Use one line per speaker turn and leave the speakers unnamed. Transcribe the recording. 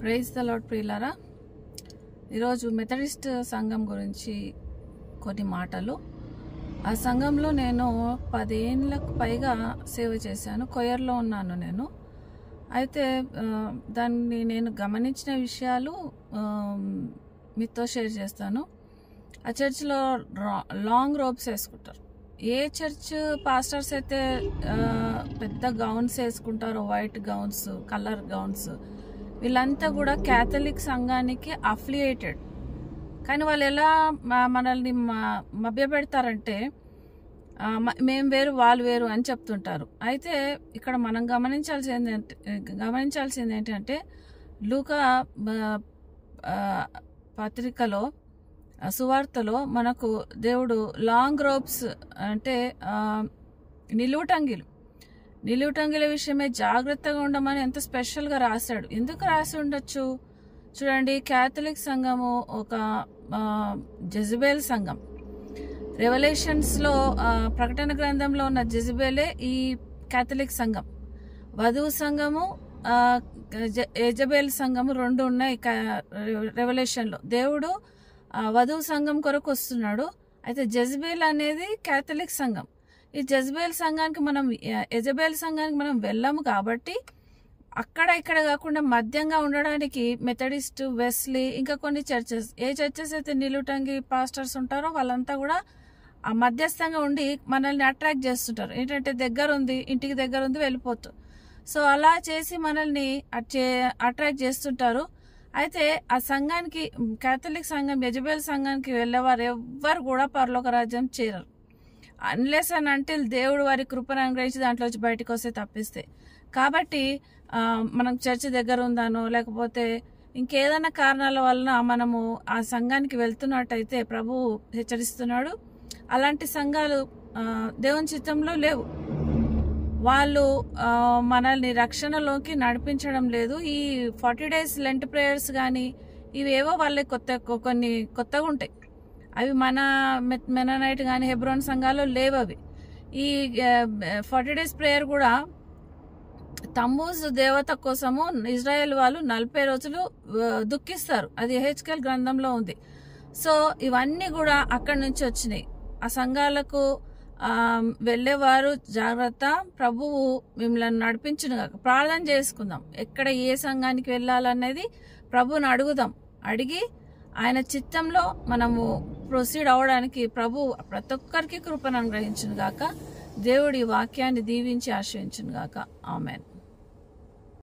Praise the lord ప్రియులారా. ఈరోజు Methodist సంఘం గురించి కొన్ని మాటలు. ఆ సంఘంలో నేను 10 ఏళ్ళకు పైగా సేవ చేశాను. కొయర్లో ఉన్నాను నేను. అయితే దాన్ని నేను గమనించిన విషయాలు మీతో షేర్ చేస్తాను. ఆ చర్చ్లో లాంగ్ రోబ్స్ వేసుకుంటారు. ఏ చర్చ్ పాస్టర్స్ అయితే పెద్ద గౌన్స్ వేసుకుంటారో, వైట్ గౌన్స్, కలర్ గౌన్స్, వీళ్ళంతా కూడా క్యాథలిక్ సంఘానికి అఫిలియేటెడ్. కానీ వాళ్ళు ఎలా మనల్ని మభ్యపెడతారంటే మేము వేరు వాళ్ళు వేరు అని చెప్తుంటారు. అయితే ఇక్కడ మనం గమనించాల్సింది ఏంటంటే లూకా పత్రికలో సువార్తలో మనకు దేవుడు లాంగ్ రోబ్స్ అంటే నిలువుటంగిల విషయమే జాగ్రత్తగా ఉండమని ఎంత స్పెషల్గా రాశాడు. ఎందుకు రాసి ఉండొచ్చు? చూడండి, క్యాథలిక్ సంఘము ఒక జెజబేల్ సంఘం. రెవల్యూషన్స్లో ప్రకటన గ్రంథంలో ఉన్న జెజబేలే ఈ క్యాథలిక్ సంఘం. వధువు సంఘము, యెజబేల్ సంఘము రెండు ఉన్నాయి. రెవల్యూషన్లో దేవుడు వధువు సంఘం కొరకు వస్తున్నాడు. అయితే జెజబేల్ అనేది క్యాథలిక్ సంఘం. ఈ జెజబేల్ సంఘానికి యెజబేల్ సంఘానికి మనం వెళ్ళాము కాబట్టి అక్కడ ఇక్కడ కాకుండా మధ్యంగా ఉండడానికి మెథడిస్ట్, వెస్లీ, ఇంకా కొన్ని చర్చెస్, ఏ చర్చెస్ అయితే నిలుటంగి పాస్టర్స్ ఉంటారో వాళ్ళంతా కూడా ఆ మధ్యస్థంగా ఉండి మనల్ని అట్రాక్ట్ చేస్తుంటారు. ఏంటంటే ఇంటికి దగ్గర ఉంది, వెళ్ళిపోతారు. సో అలా చేసి మనల్ని అట్రాక్ట్ చేస్తుంటారు. అయితే ఆ సంఘానికి, క్యాథలిక్ సంఘం, యెజబేల్ సంఘానికి వెళ్ళేవారు ఎవ్వరు కూడా పరలోక రాజ్యం చేరరు, అన్లెస్ అండ్ అంటిల్ దేవుడు వారి కృపను అనుగ్రహించి దాంట్లో వచ్చి బయటకు వస్తే తప్పిస్తే. కాబట్టి మనం చర్చి దగ్గర ఉందానో లేకపోతే ఇంకేదైనా కారణాల వలన మనము ఆ సంఘానికి వెళ్తున్నట్టయితే ప్రభువు హెచ్చరిస్తున్నాడు. అలాంటి సంఘాలు దేవుని చిత్తంలో లేవు. వాళ్ళు మనల్ని రక్షణలోకి నడిపించడం లేదు. ఈ 40 days లెంట్ ప్రేయర్స్ కానీ ఇవేవో వాళ్ళకి కొన్ని కొత్తగా ఉంటాయి. అవి మన మెననైట్ కానీ హెబ్రోన్ సంఘాల్లో లేవు అవి. ఈ 40 days ప్రేయర్ కూడా తమ్మూజ్ దేవత కోసము ఇజ్రాయెల్ వాళ్ళు 40 రోజులు దుఃఖిస్తారు. అది యెహెజ్కేల్ గ్రంథంలో ఉంది. సో ఇవన్నీ కూడా అక్కడి నుంచి వచ్చినాయి. ఆ సంఘాలకు వెళ్ళేవారు జాగ్రత్త. ప్రభువు మిమ్మల్ని నడిపించును. ప్రార్థన చేసుకుందాం. ఎక్కడ ఏ సంఘానికి వెళ్ళాలనేది ప్రభువుని అడిగి ఆయన చిత్తంలో మనము ప్రొసీడ్ అవడానికి ప్రభు ప్రతి ఒక్కరికి కృపను అనుగ్రహించును గాక. దేవుడి వాక్యాన్ని దీవించి ఆశ్రయించును గాక. ఆమెన్.